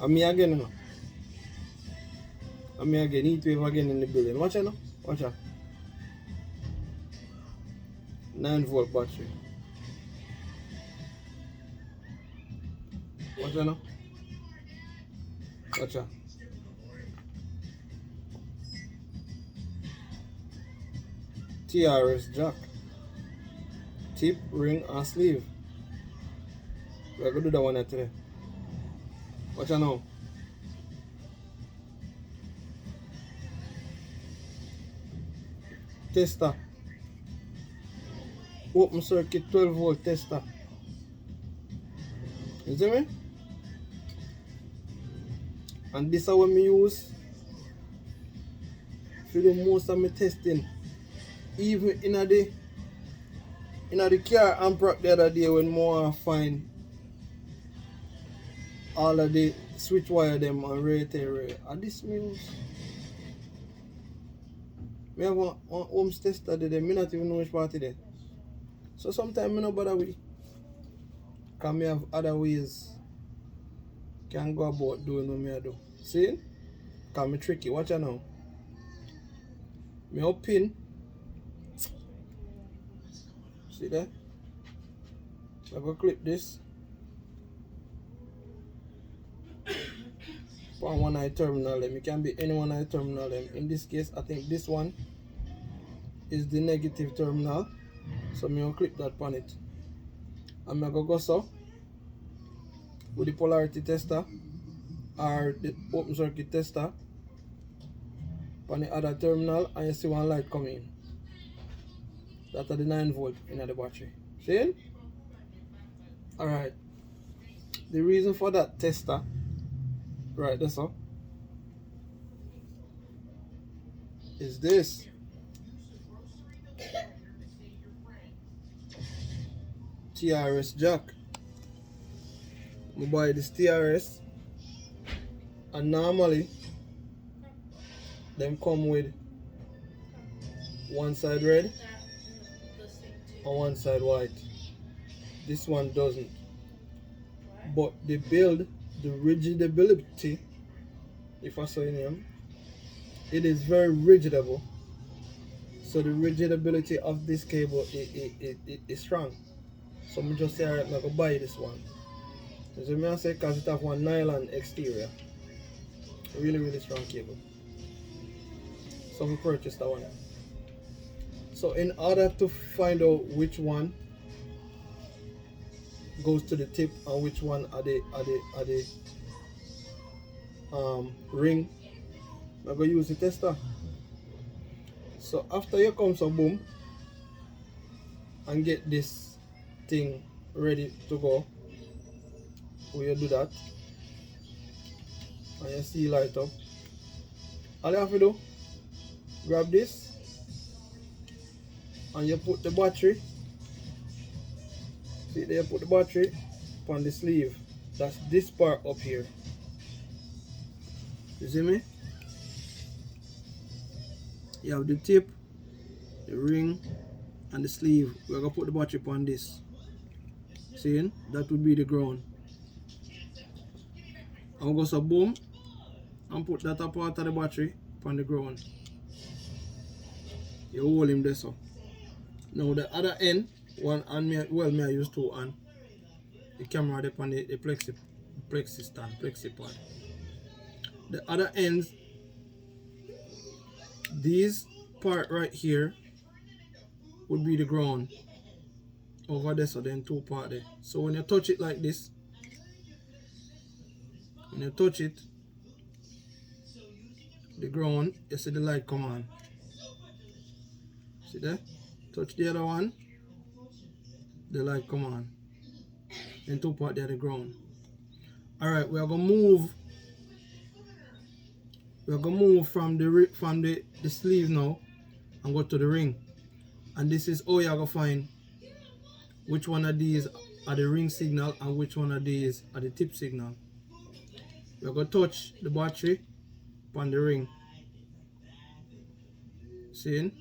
And me again, you know. And me again, heat wave again in the building. Watch it now. Watch out. 9-volt battery. Watch out now. Watch out. TRS jack. Tip, ring, and sleeve. We're going to do that one today. Watch out now. Tester. Open circuit 12-volt tester. You see me? And this is what I use for the most of my testing. Even in the car and prop the other day when more find all of the switch wire them and rate. And this means I have one home tester there, I not even know which part it is. So sometimes I don't bother with it. Because I have other ways can go about doing what I do. See? Because I'm tricky. Watch out now. I pin. See that? I'm going to clip this. On one eye terminal. It can be any one eye terminal. In this case, I think this one is the negative terminal. So I'm going to clip that on it. I'm going to go so with the polarity tester or the open circuit tester on the other terminal, and you see one light coming. That's the 9-volt in the battery. See? Alright. The reason for that tester, right, that's all, is this. TRS jack. I buy this TRS, and normally them come with one side red and one side white. This one doesn't, but they build the rigidability, if I say name, it is very rigidable. So the rigidability of this cable is strong. So I just say, alright, I'm going to buy this one. So I say, because it have one nylon exterior. Really strong cable. So we purchased that one. So in order to find out which one goes to the tip and which one are the ring, I'm going to use the tester. So after you come, so boom, and get this thing ready to go, where you do that, and you see light up, all you have to do, grab this and you put the battery, see there, you put the battery on the sleeve. That's this part up here. You see me? You have the tip, the ring, and the sleeve. We're going to put the battery on this. See? That would be the ground. I'm going to go boom and put that part of the battery on the ground. You hold him there so. Now the other end, one and me, well, me I use two and the camera there on the plexi stand, plexi pad. The other ends, these part right here would be the ground over there, so then two part there. So when you touch it like this, when you touch it, the ground, you see the light come on. See there? Touch the other one, the light come on. And two part there, the ground. Alright, we are gonna move. We are gonna move from the sleeve now and go to the ring. And this is how you are gonna find which one of these are the ring signal and which one of these are the tip signal. We are gonna touch the battery on the ring. See?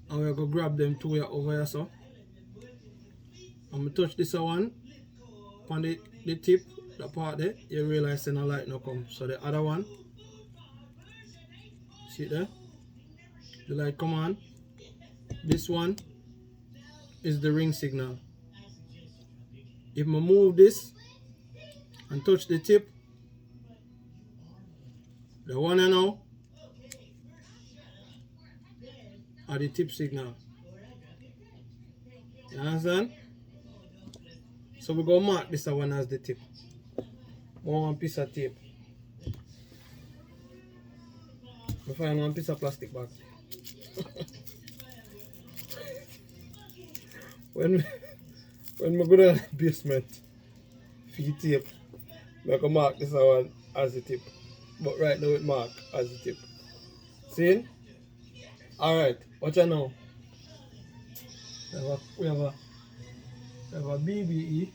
And we're going to grab them two here over here so. I'm going to touch this one on the tip, the part there, you realize the light no come. So the other one, see there? The light come on. This one is the ring signal. If I move this and touch the tip, the one I know are the tip signal. You understand? So we go mark this one as the tip. One piece of tape. We find one piece of plastic bag. when we go to the basement, feed tape, we can mark this one as the tip. But right now it mark as the tip. See? Alright, watch out now. We have a BBE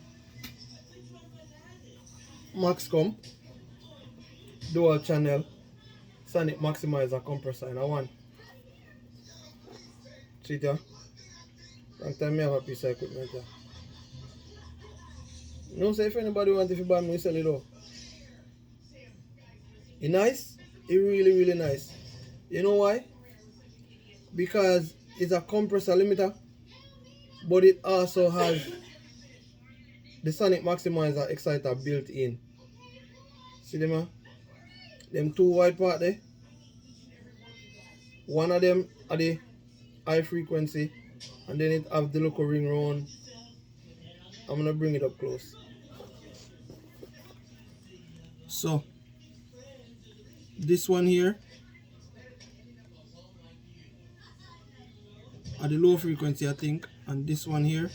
max comp, dual channel, sonic maximizer compressor in a one. See it here? Long time I have a piece of equipment here. You know, say if anybody wants to buy me, sell it off. It's nice, it's really, really nice. You know why? Because it's a compressor limiter, but it also has the sonic maximizer exciter built in. See them? Them two white part there. One of them are the high frequency, and then it have the little ring round. I'm gonna bring it up close. So this one here are the low frequency, I think, and this one here,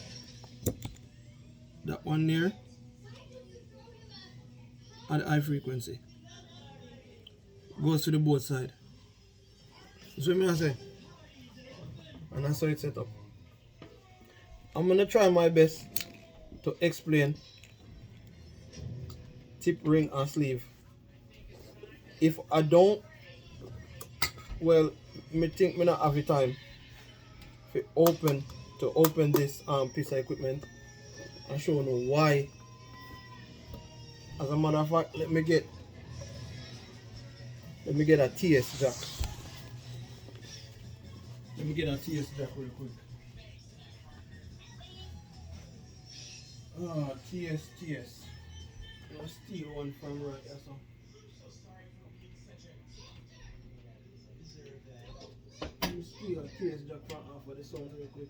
that one there, are the high frequency. Goes to the both side. That's what I say. And that's how it's set up. I'm gonna try my best to explain tip, ring, and sleeve. If I don't, well, me think me not have the time to open this piece of equipment and show you why. As a matter of fact, let me get a TS jack. Let me get a TS jack real quick. TS. I'll steal one from right here. So. Let me steal a TS jack from off of the sound real quick.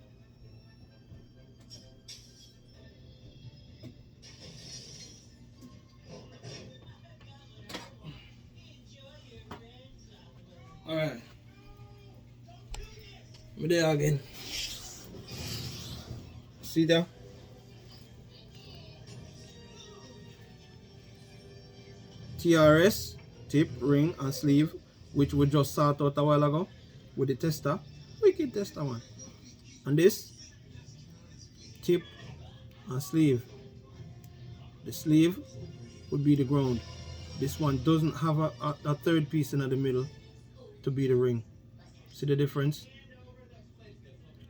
Alright. I'm there again. See there? TRS, tip, ring, and sleeve, which we just sorted out a while ago with the tester. Wicked tester one. And this, tip and sleeve. The sleeve would be the ground. This one doesn't have a third piece in the middle to be the ring. See the difference?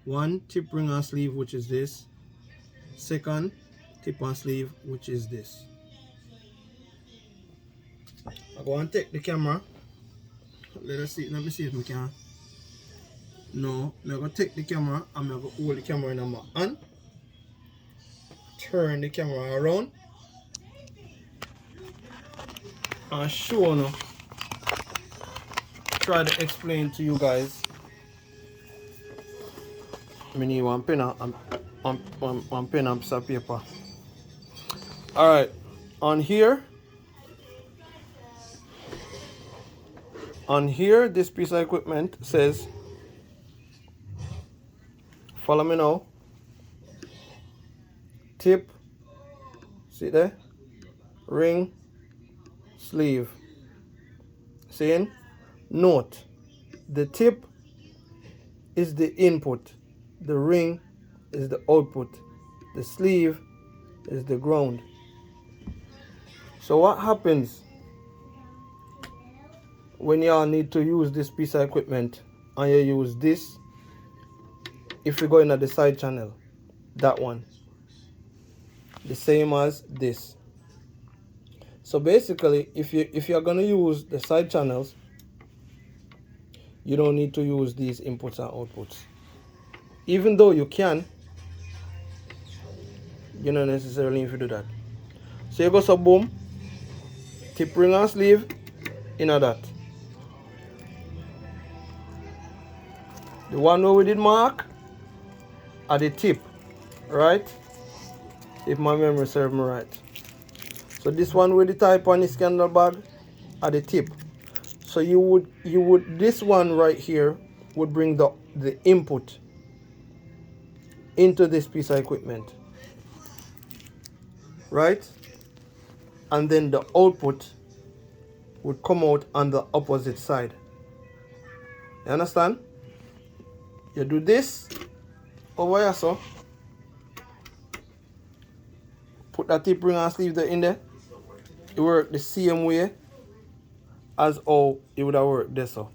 One, tip, ring, and sleeve, which is this. Second, tip and sleeve, which is this. I go and take the camera. Let me see if we can. No, I'm going to take the camera and I'm going to hold the camera in my hand. Turn the camera around. And show you. Try to explain to you guys. I need one pen and one pen and piece of paper. Alright, on here, this piece of equipment says, follow me now, tip, see there, ring, sleeve. Saying, note, the tip is the input, the ring is the output, the sleeve is the ground. So what happens when y'all need to use this piece of equipment and you use this? If you go into the side channel, that one, the same as this. So basically, if you're gonna use the side channels, you don't need to use these inputs and outputs. Even though you can, you don't necessarily need to do that. So you go so boom, tip ring and sleeve in that. The one where we did mark at the tip, right? If my memory serves me right. So this one with the type on the scandal bag at the tip. So you would this one right here would bring the input into this piece of equipment, right? And then the output would come out on the opposite side. You understand? You do this over here, so put that tip ring and sleeve there in there. It work the same way as how it would have worked there. So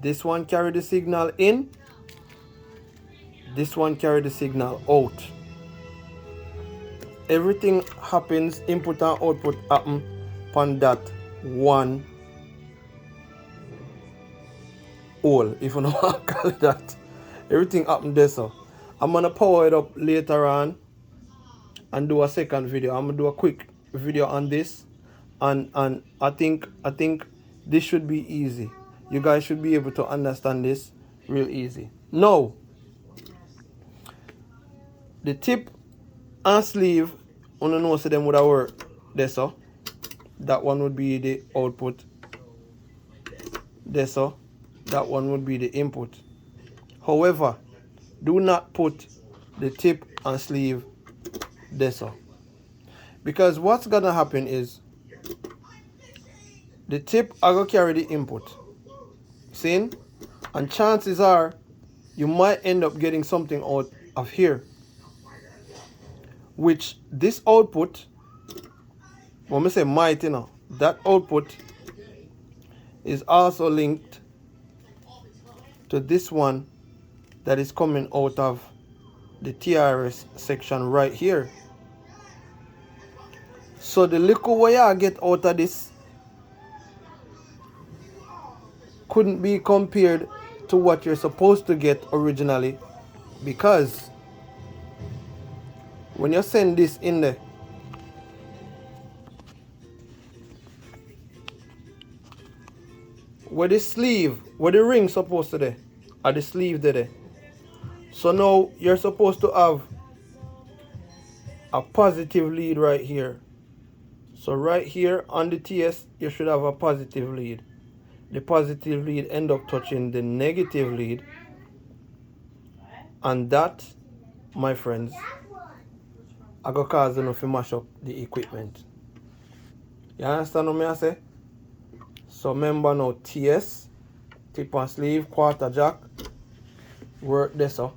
this one carry the signal in, this one carry the signal out. Everything happens, input and output happen on that one hole, if you know what I call it that. Everything happened there. So I'm gonna power it up later on and do a second video. I'm gonna do a quick video on this, and I think this should be easy. You guys should be able to understand this real easy. Now, the tip and sleeve, on the nose of them would have worked there, so that one would be the output there, so that one would be the input. However, do not put the tip and sleeve there, so, because what's gonna happen is the tip are gonna carry the input, see, and chances are you might end up getting something out of here, which this output, when we say might, you know, that output is also linked to this one that is coming out of the TRS section right here. So the little way I get out of this couldn't be compared to what you're supposed to get originally, because when you send this in there, where the sleeve, where the ring supposed to be, or the sleeve there. So now you're supposed to have a positive lead right here. So right here on the TS, you should have a positive lead. The positive lead end up touching the negative lead, and that, my friends, I go cause enough to mash up the equipment. You understand what I say? So remember now, TS, tip and sleeve, quarter jack, work this so.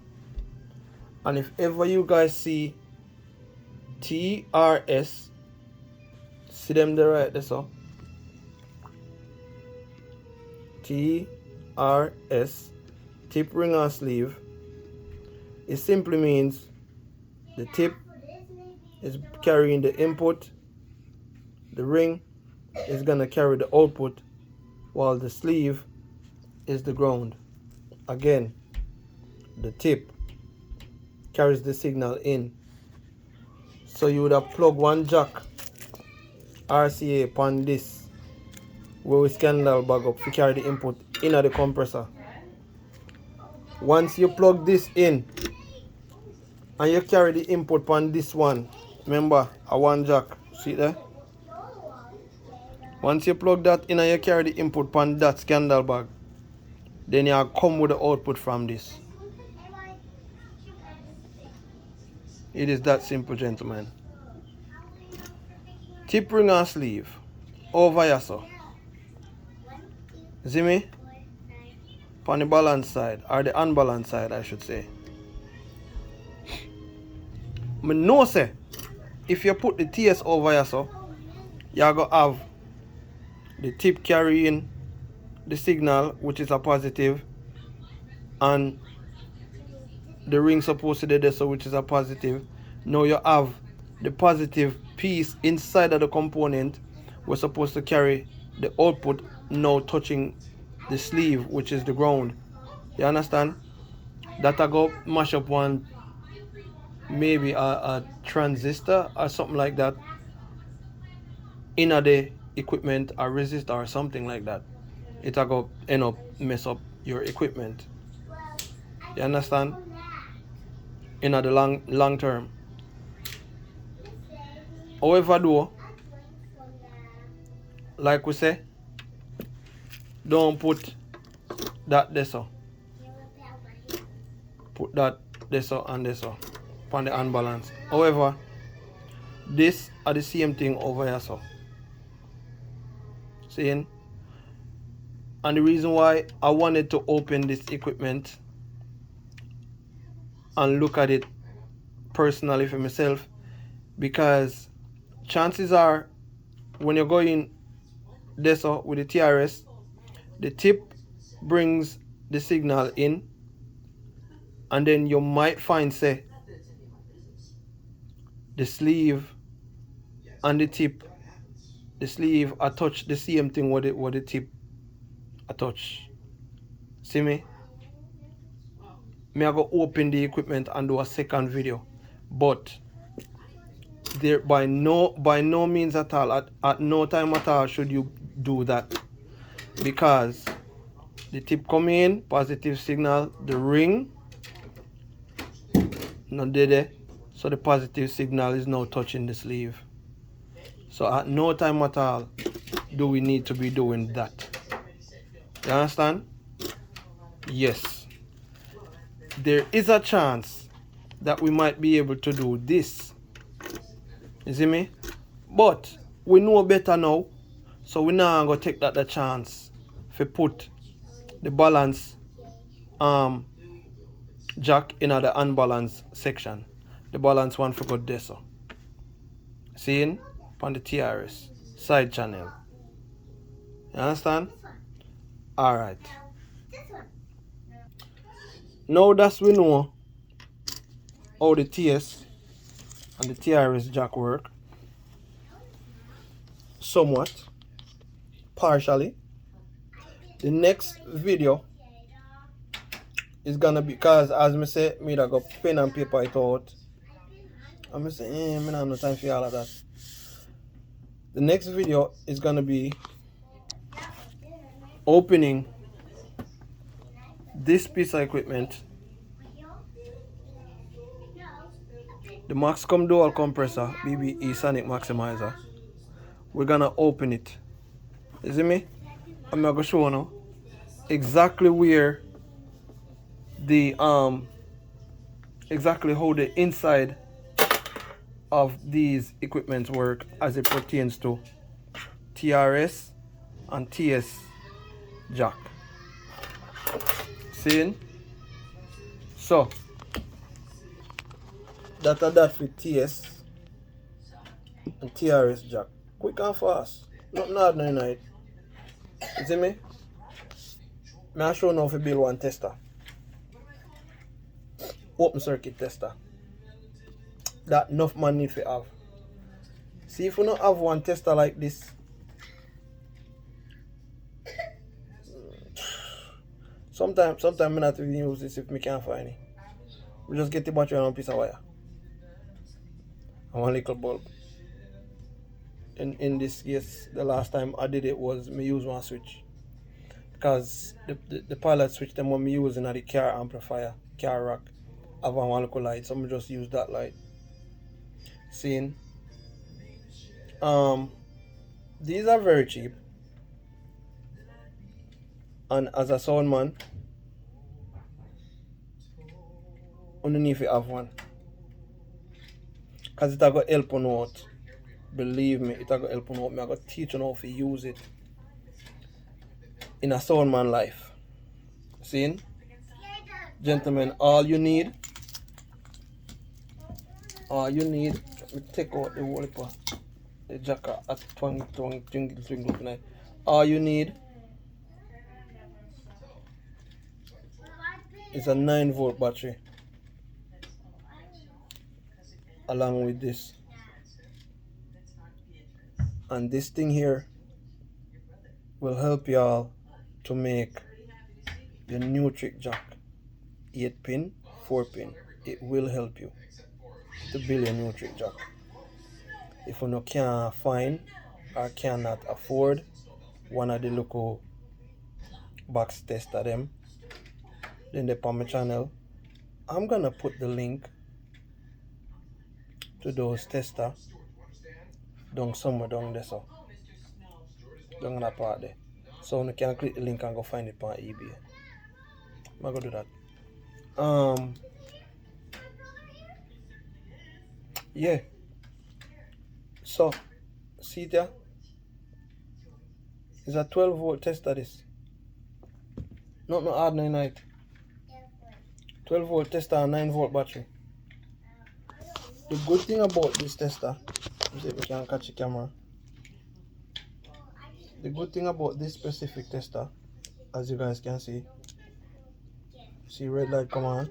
And if ever you guys see TRS, see them there right there so. TRS, tip ring and sleeve, it simply means the tip is carrying the input, the ring is gonna carry the output, while the sleeve is the ground. Again, the tip carries the signal in. So you would have plugged one jack RCA upon this, where we scandal bag up to carry the input in the compressor. Once you plug this in and you carry the input on this one, remember a one jack, see there? Once you plug that in and you carry the input on that scandal bag, then you come with the output from this. It is that simple, gentlemen. Tip ring and sleeve over here so. See me? On the balance side, or the unbalanced side I should say. I know say, if you put the TS over here so, you're going to have the tip carrying the signal, which is a positive, and the ring supposed to be there so, which is a positive. Now you have the positive piece inside of the component was supposed to carry the output now touching the sleeve, which is the ground. You understand? That I go mash up one, maybe a transistor or something like that in the equipment, a resistor or something like that. It I go end up mess up your equipment. You understand? In the long term. However, though, like we say, don't put that there so. Put that there so and there so upon the unbalance. However, this are the same thing over here so. Seeing? And the reason why I wanted to open this equipment and look at it personally for myself, because chances are when you're going there so with the TRS, the tip brings the signal in, and then you might find say the sleeve and the tip, the sleeve I touch the same thing with the tip I touch. See me? Me I go open the equipment and do a second video, but there by no means at all, at no time at all should you do that, because the tip come in, positive signal, the ring not there, so the positive signal is now touching the sleeve. So at no time at all do we need to be doing that. You understand? Yes, there is a chance that we might be able to do this. You see me? But we know better now, so we now gonna take that the chance to put the balance jack in the unbalanced section. The balance one for good there so. Seeing on the TRS side channel. You understand? Alright. Now that we know how the TS and the TRS jack work, somewhat, partially, the next video is gonna be, because as me say, me that got pen and paper it out. I'm say, me not have no time for all of that. The next video is gonna be opening this piece of equipment, the Maxcom dual compressor BBE sonic maximizer. We're gonna open it. You see me? I'm gonna show you now exactly where the exactly how the inside of these equipments work as it pertains to TRS and TS jack. Seeing? So that for TS and TRS jack. Quick and fast. Nothing hard no night. You see me? I show now if you build one tester. Open circuit tester. That enough man need to have. See, if you don't have one tester like this, sometimes I not even use this if I can't find it. We just get the battery and one piece of wire and one little bulb. In this case, the last time I did it was me use one switch, because the pilot switch them when me use in the car amplifier, car rack, have one little light, so I just use that light. Seeing? These are very cheap, and as a sound man, underneath you have one, because it will help you out. Believe me, it will help you out. I will teach you how to use it in a sound man life. Seeing? Gentlemen, all you need, let me take out the whole part, the jacket at twinkle tonight. All you need is a 9-volt battery along with this. And this thing here will help y'all to make the new trick jack 8 pin, 4 pin. It will help you to build a new trick jack. If you can't find or cannot afford one of the local box tester them, then they on my channel. I'm gonna put the link to those tester down somewhere down there, so down that part there. So you can click the link and go find it on eBay. I'm gonna do that. Yeah. So see there? It's a 12 volt tester this. Not no ordinary night. 12 volt tester and 9 volt battery. The good thing about this tester, see if we can catch the camera. The good thing about this specific tester, as you guys can see red light come on.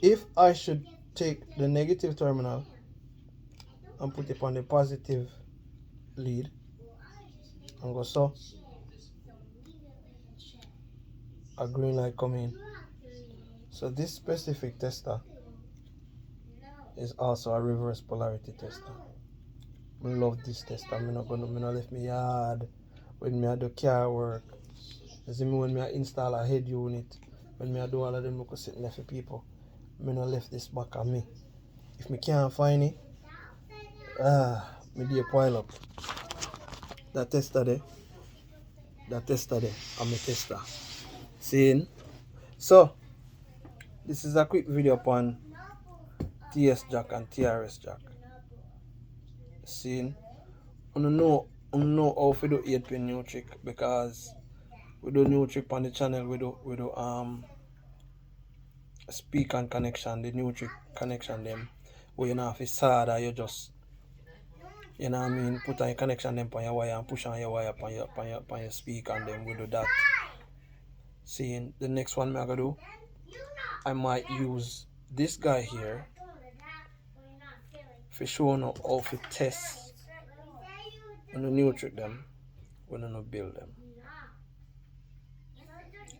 If I should take the negative terminal and put it on the positive lead and go so, a green light come in. So this specific tester is also a reverse polarity tester. I love this tester. I'm not left my yard when I do car work. You see me when I install a head unit, when I do all of them look sitting there for people. I not left this back on me. If I can't find it, me do a pile up. That tester there, I'm a tester. Seeing? So this is a quick video upon TS jack and TRS jack. Seeing? I don't know how to do 8 pin new trick, because we do new trick on the channel. We do speak and connection, the new trick connection them. Where you know if it's solder, you just, you know what I mean, put on your connection them on your wire and push on your wire on your speaker, and then we do that. Seeing? The next one I'm gonna do, I might use this guy here for showing how to test on the new trick them when you build them.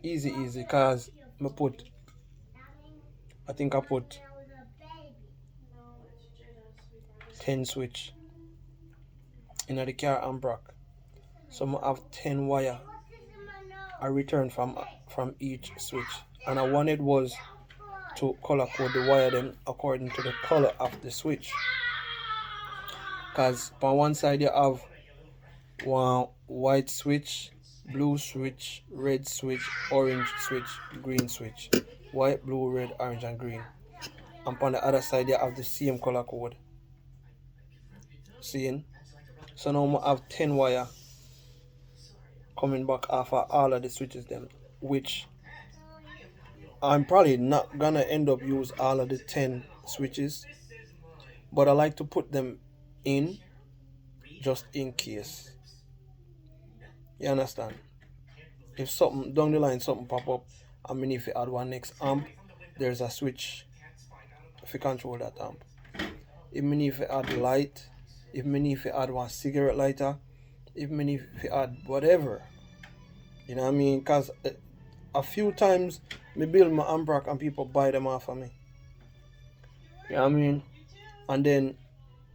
Easy, cause I think I put 10 switch in the car and brack. So I have 10 wire I return from each switch, and I wanted was to color code the wire them according to the color of the switch. Cause on one side you have one white switch, blue switch, red switch, orange switch, green switch. White, blue, red, orange and green. And on the other side you have the same color code. Seeing? So now I have 10 wire coming back off of all of the switches them, which I'm probably not gonna end up use all of the 10 switches, but I like to put them in just in case. You understand? If something down the line something pop up, I mean if you add one next amp, there's a switch if you control that amp. Even if you add light, even if you add one cigarette lighter, even if you add whatever, you know what I mean? Because a few times me build my amp rack and people buy them off of me, you know what I mean? And then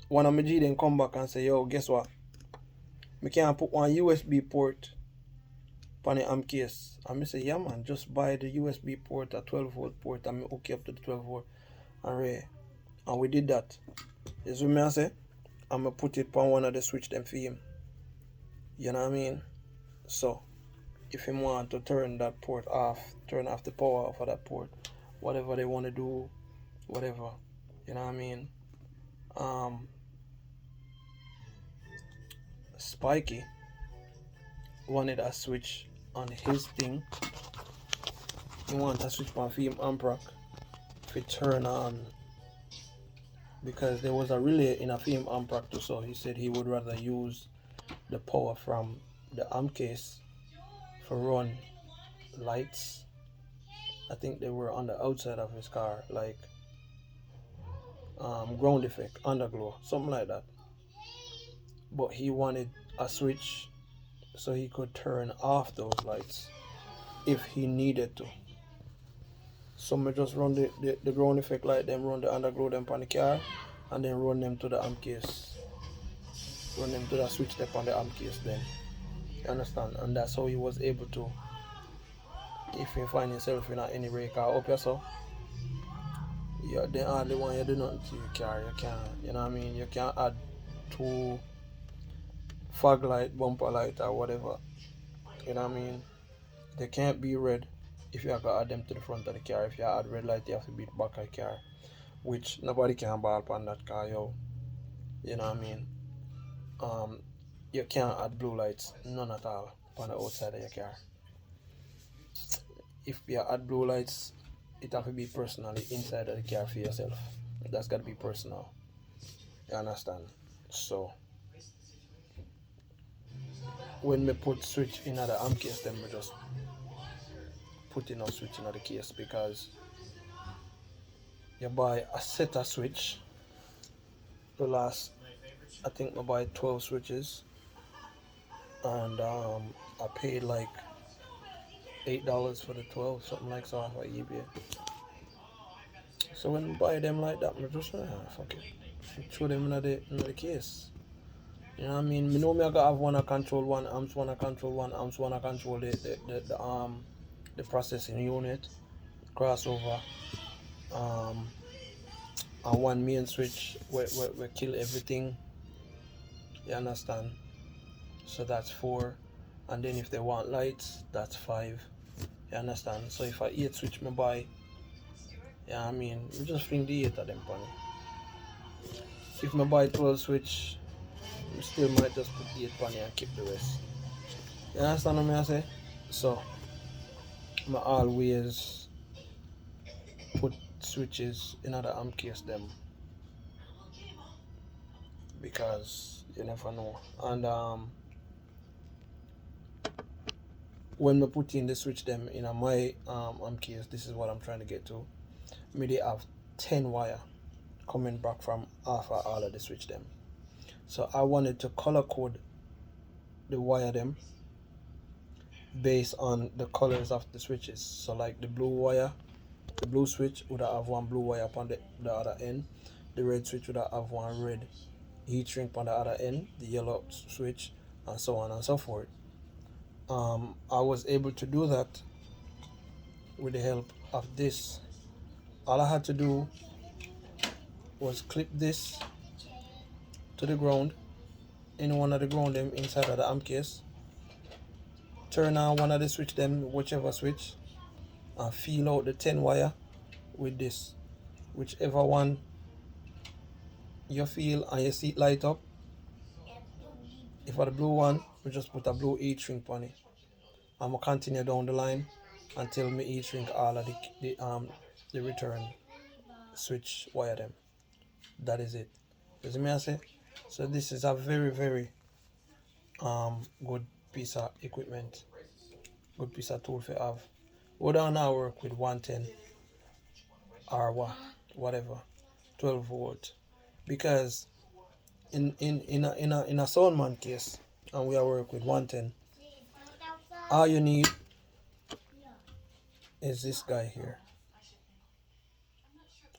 one of my G then come back and say, yo, guess what, me can't put one USB port on the amp case. And me say, yeah man, just buy the USB port, a 12 volt port, and me hook you up to the 12 volt and we did that. You see what I say? I'm gonna put it on one of the switch them for him. You know what I mean? So if him want to turn that port off, turn off the power off of that port, whatever they want to do, whatever, you know what I mean? Spiky wanted a switch on his thing. He wanted a switch on him amp rack to turn on, because there was a relay in a film amp rack too, so he said he would rather use the power from the amp case for run lights. I think they were on the outside of his car, like ground effect, underglow, something like that. but he wanted a switch so he could turn off those lights if he needed to. So I just run the ground effect light, them run the underglow them on the car, and then run them to the amp case. Run them to the switch step on the amp case then. You understand? And that's how he was able to, if you find yourself in any breaker up yourself, yeah, they hardly want you do nothing to your car. You can't, you know what I mean? You can't add two fog light, bumper light, or whatever. You know what I mean? They can't be red if you have to add them to the front of the car. If you add red light, you have to be the back of the car, which nobody can ball upon that car, yo. You know what I mean? You can't add blue lights, none at all, on the outside of your car. If you add blue lights, it have to be personally inside of the car for yourself. That's got to be personal. You understand? So when we put switch in the amp case, then we just put in a switch in the case, because you buy a set of switch. The last, I think I buy 12 switches, and I paid like $8 for the 12, something like so off of eBay. So when I buy them like that, I just fuck it, throw them in the case. You know what I mean? Me know me I gotta have one to control one amps, one to control one amps, one to control the processing unit, crossover, and one main switch where kill everything. You understand? So that's 4, and then if they want lights, that's 5. You understand? So if I 8 switch me buy, yeah, I mean, we just bring the 8 of them on it. If I buy 12 switch, we still might just put 8 on it and keep the rest. You understand what I say? So I always put switches in the amp case them, because you never know. And when we put in the switch them in my amp case, this is what I'm trying to get to. Me they have 10 wire coming back from half of all of the switch them. So I wanted to color code the wire them based on the colors of the switches. So like the blue wire, the blue switch would have one blue wire upon the other end. The red switch would have one red heat shrink on the other end. The yellow switch, and so on and so forth. I was able to do that with the help of this. All I had to do was clip this to the ground, in one of the ground them inside of the amp case, turn on one of the switch them, whichever switch, and feel out the 10 wire with this. Whichever one you feel and you see it light up, if for the blue one, we just put a blue heat shrink on it. And we'll continue down the line until me heat shrink all of the return switch wire them. That is it. You see me I say? So this is a very, very good piece of equipment, good piece of tool to have. We don't now work with 110 or whatever 12 volt, because in a soundman case, and we are work with 110, all you need is this guy here,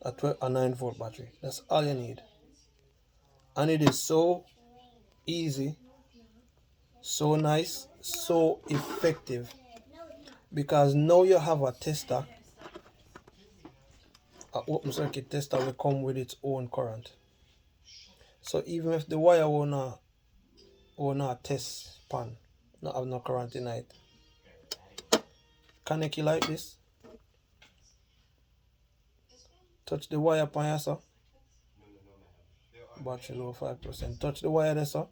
a 9 volt battery. That's all you need, and it is so easy, so nice, so effective, because now you have a tester. An open circuit tester will come with its own current. So even if the wire will not test pan, not have no current in it, connect it like this, touch the wire pan here, so battery low 5%, touch the wire there, so,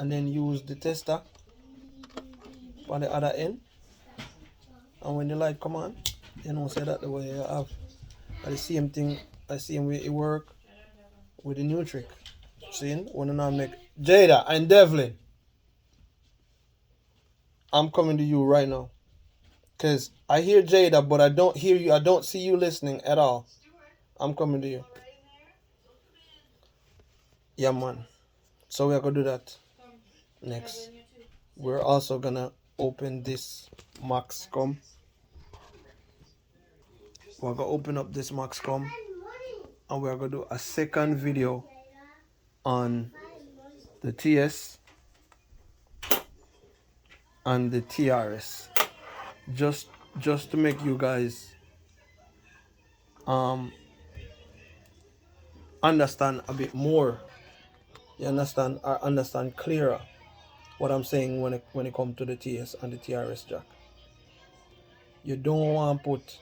and then use the tester on the other end, and when the light come on, you know, say that the way you have the same thing, the same way it work with the new trick. See, when I make Jada and Devlin, I'm coming to you right now, because I hear Jada, but I don't hear you. I don't see you listening at all. I'm coming to you. Yeah, man. So we are gonna do that next. We're also gonna open this Maxcom. We're gonna open up this Maxcom, and we're gonna do a second video on the TS and the TRS, just to make you guys understand a bit more. You understand, or understand clearer what I'm saying when it comes to the TS and the TRS jack. You don't want to put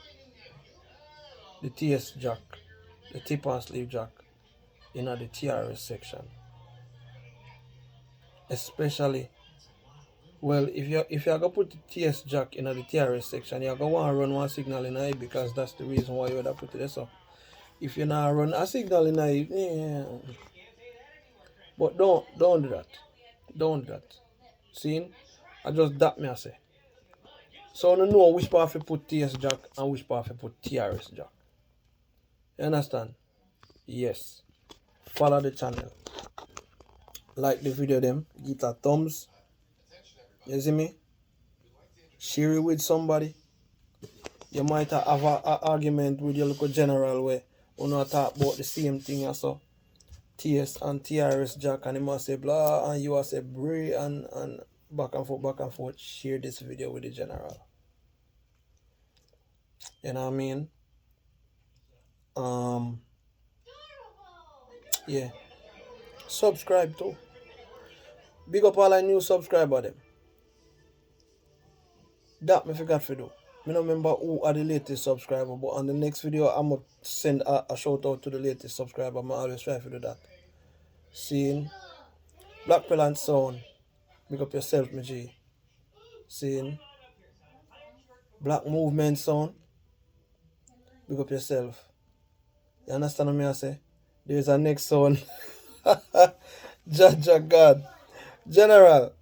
the TS jack, the tip and sleeve jack, in the TRS section. Especially, well, if you're gonna put the TS jack in the TRS section, you're gonna want to run one signal in it, because that's the reason why you would have put it there. So if you not run a signal in it, yeah. But don't do that. Don't do that. See? I just that me I say. So I don't know which part to put TS jack and which part to put TRS jack. You understand? Yes. Follow the channel. Like the video them. Give it a thumbs. You see me? Share it with somebody. You might have an argument with your local general where you not talk about the same thing as so. TS and TRS jack, and he must say blah, and you must say bray, and back and forth. Share this video with the general. You know what I mean? Yeah. Subscribe too. Big up all our new subscriber them. That me forgot to do. I don't remember who are the latest subscriber, but on the next video I'm gonna send a shout out to the latest subscriber. I'm always try to do that. Seeing Black Pearl Sound. Big up yourself, my G. Seeing Black Movement Sound. Big up yourself. You understand what I say? There's a next sound. Jaja God. General.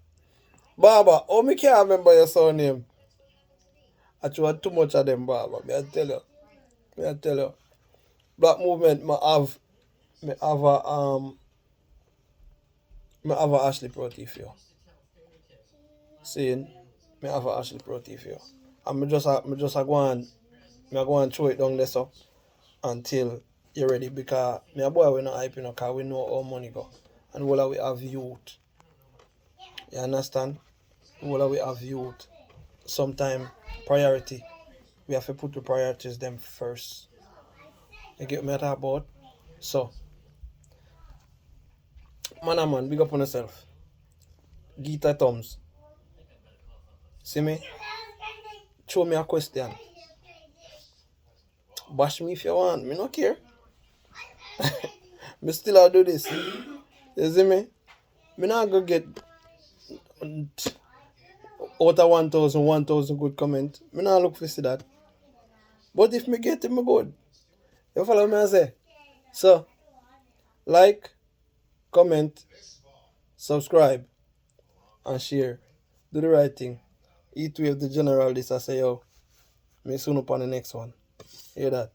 Baba, oh me can't remember your son name. I try too much of them, Baba. May I tell you. Black Movement me have a Ashley Pro TV. Seeing me have a Ashley Pro TV. And me just go and throw it down there so until you're ready, because me a boy we not hype, because we know how money go. And all we have youth. You understand? All we have youth. Sometimes priority. We have to put the priorities them first. You get me talk about? So man, big up on yourself. Give it a thumbs. See me? Show me a question. Bash me if you want. Me no care. Me still I'll do this. You see me? Me not go get out of 1,000 good comment. Me not look for see that. But if me get it, me good. You follow me I say? So, like, comment, subscribe, and share. Do the right thing. Eat with the general this I say, yo. Me soon up on the next one. Hear that?